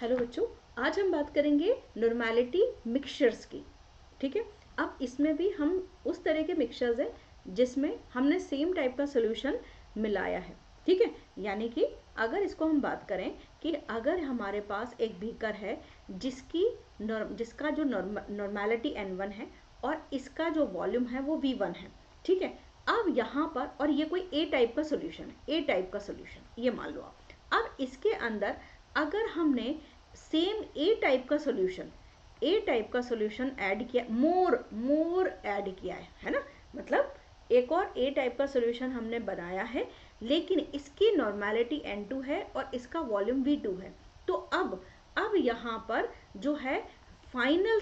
Hello बच्चों, आज हम बात करेंगे नॉर्मेलिटी मिक्सचर्स की। ठीक है, अब इसमें भी हम उस तरह के मिक्सचर्स हैं जिसमें हमने सेम टाइप का सोल्यूशन मिलाया है। ठीक है, यानी कि अगर इसको हम बात करें कि अगर हमारे पास एक बीकर है जिसका जो नॉर्मेलिटी N1 है और इसका जो वॉल्यूम है वो V1 है। ठीक है, अब यहाँ पर और ये कोई ए टाइप का सोल्यूशन है, ए टाइप का सोल्यूशन ये मान लो आप। अब इसके अंदर अगर हमने सेम ए टाइप का सोल्यूशन ऐड किया, मोर ऐड किया है ना, मतलब एक और ए टाइप का सोल्यूशन हमने बनाया है, लेकिन इसकी नॉर्मेलिटी N2 है और इसका वॉल्यूम V2 है। तो अब यहाँ पर जो है फाइनल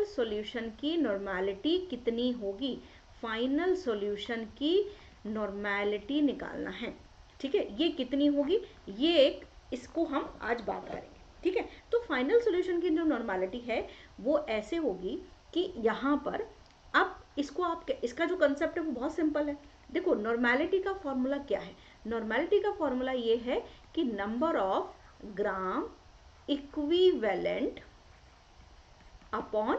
सॉल्यूशन की नॉर्मेलिटी कितनी होगी, फाइनल सॉल्यूशन की नॉर्मेलिटी निकालना है। ठीक है, ये कितनी होगी, ये एक इसको हम आज बात करेंगे। ठीक है, तो फाइनल सॉल्यूशन की जो नॉर्मेलिटी है वो ऐसे होगी कि यहाँ पर अब इसको आप इसका जो कंसेप्ट है वो बहुत सिंपल है। देखो नॉर्मेलिटी का फॉर्मूला क्या है, नॉर्मेलिटी का फॉर्मूला ये है कि number of gram equivalent upon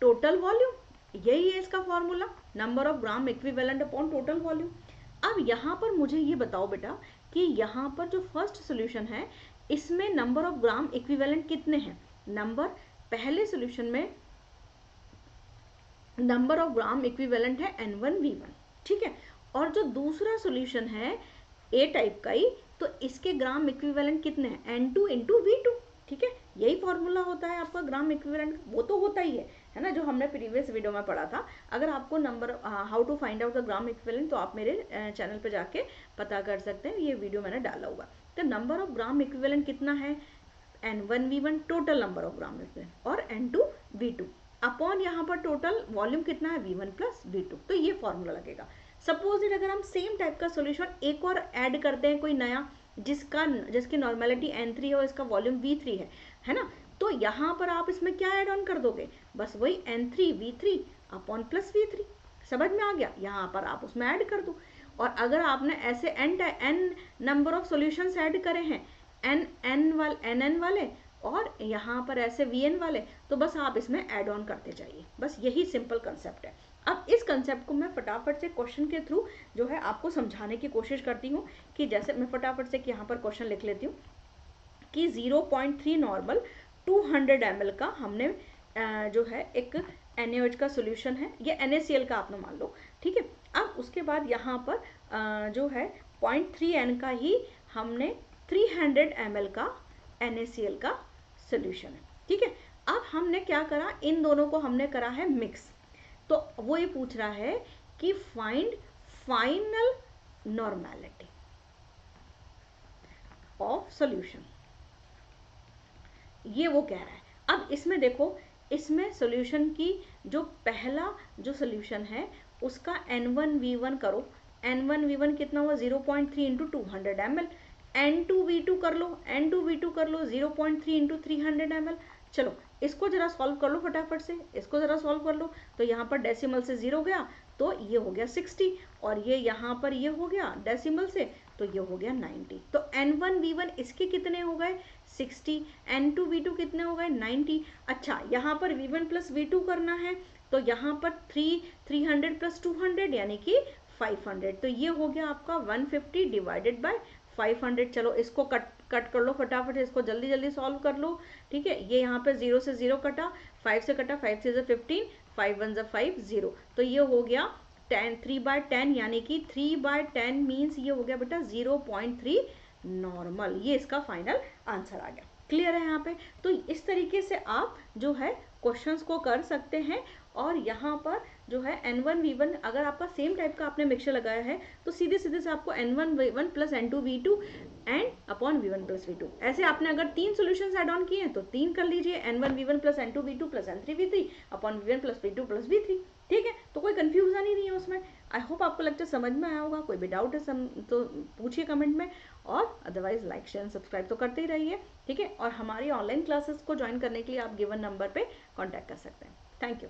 total volume, यही है इसका formula, number of gram equivalent upon total volume. अब यहाँ पर मुझे ये बताओ बेटा कि यहाँ पर जो फर्स्ट सॉल्यूशन है इसमें नंबर ऑफ ग्राम इक्विवेलेंट कितने हैं, पहले सॉल्यूशन में नंबर ऑफ ग्राम इक्विवेलेंट है N1 V1। ठीक है, और जो दूसरा सॉल्यूशन है ए टाइप का ही, तो इसके ग्राम इक्विवेलेंट कितने हैं, N2 इंटू V2। ठीक है, यही फॉर्मूला होता है आपका ग्राम इक्विवेलेंट, वो तो होता ही है ना, जो हमने प्रीवियस वीडियो में पढ़ा था। अगर आपको number how to find out the gram equivalent तो आप मेरे चैनल पे जाके पता कर सकते हैं, ये वीडियो मैंने डाला हुआ। तो नंबर ऑफ ग्राम इक्विवेलेंट कितना है, N1 V1 total number of gram equivalent, और N2 V2 अपॉन यहाँ पर टोटल वॉल्यूम कितना है V1 प्लस V2, तो ये फॉर्मूला लगेगा। सपोज इट अगर हम सेम टाइप का सॉल्यूशन एक और ऐड करते हैं, कोई नया जिसकी नॉर्मेलिटी N3 है और इसका वॉल्यूम V3 है ना, तो यहाँ पर आप इसमें क्या ऐड ऑन कर दोगे, बस वही N3 V3 upon plus V3, समझ में आ गया, यहाँ पर आप उसमें ऐड कर दो। और अगर आपने ऐसे n number of solutions add करे हैं, nn वाले और यहाँ पर ऐसे Vn वाले, तो बस आप इसमें ऐड ऑन करते जाइए, बस यही सिंपल कंसेप्ट है। अब इस कंसेप्ट को मैं फटाफट से क्वेश्चन के थ्रू जो है आपको समझाने की कोशिश करती हूँ, कि जैसे मैं फटाफट से यहाँ पर क्वेश्चन लिख लेती हूँ कि 0.3 नॉर्मल 200 ml का हमने जो है एक NaOH का सोल्यूशन है, ये NaCl का आपने मान लो। ठीक है, अब उसके बाद यहाँ पर जो है 0.3 N का ही हमने 300 ml का NaCl का सोल्यूशन है। ठीक है, अब हमने क्या करा, इन दोनों को हमने करा है मिक्स, तो वो ये पूछ रहा है कि find final normality of solution, ये वो कह रहा है। अब इसमें देखो, इसमें सॉल्यूशन की जो पहला जो सॉल्यूशन है उसका N1 V1 करो, N1 V1 कितना हुआ 0.3 इंटू 200 ml, N2 V2 कर लो, N2 V2 कर लो 0.3 इंटू 300 ml। चलो इसको जरा सॉल्व कर लो फटाफट से, इसको जरा सॉल्व कर लो, तो यहाँ पर डेसिमल से 0 गया तो ये हो गया 60, और ये यहाँ पर ये हो गया डेसिमल से तो ये हो गया 90। तो N1 V1 इसके कितने हो गए 60, N2 V2 कितने हो गए 90। अच्छा, यहाँ पर V1 प्लस V2 करना है, तो यहाँ पर 300 प्लस 200 यानी कि 500, तो ये हो गया आपका 150 डिवाइडेड बाय 500। चलो इसको कट कर लो फटाफट, इसको जल्दी जल्दी सॉल्व कर लो। ठीक है, ये यहाँ पे 0 से 0 कटा, 5 से कटा, 5 से 15, 5 1 5 0, तो ये हो गया 3/10, यानी कि 3/10 मीन्स ये हो गया बेटा 0.3 नॉर्मल, ये इसका फाइनल आंसर आ गया। क्लियर है यहाँ पे, तो इस तरीके से आप जो है क्वेश्चंस को कर सकते हैं। और यहाँ पर जो है N1 V1 अगर आपका सेम टाइप का आपने मिक्सचर लगाया है तो सीधे सीधे से आपको N1 V1 plus N2 V2 and upon V1 plus V2, ऐसे आपने अगर 3 सॉल्यूशंस ऐड ऑन किए हैं तो 3 कर लीजिए, N1 V1 plus N2 V2 plus N3 V3 upon V1 plus V2 plus V3। ठीक है, तो कोई कंफ्यूजन ही नहीं है उसमें। आई होप आपको लेक्चर समझ में आया होगा, कोई भी डाउट है तो पूछिए कमेंट में, और अदरवाइज लाइक शेयर सब्सक्राइब तो करते ही रहिए। ठीक है, और हमारी ऑनलाइन क्लासेस को ज्वाइन करने के लिए आप गिवन नंबर पे कांटेक्ट कर सकते हैं। Thank you.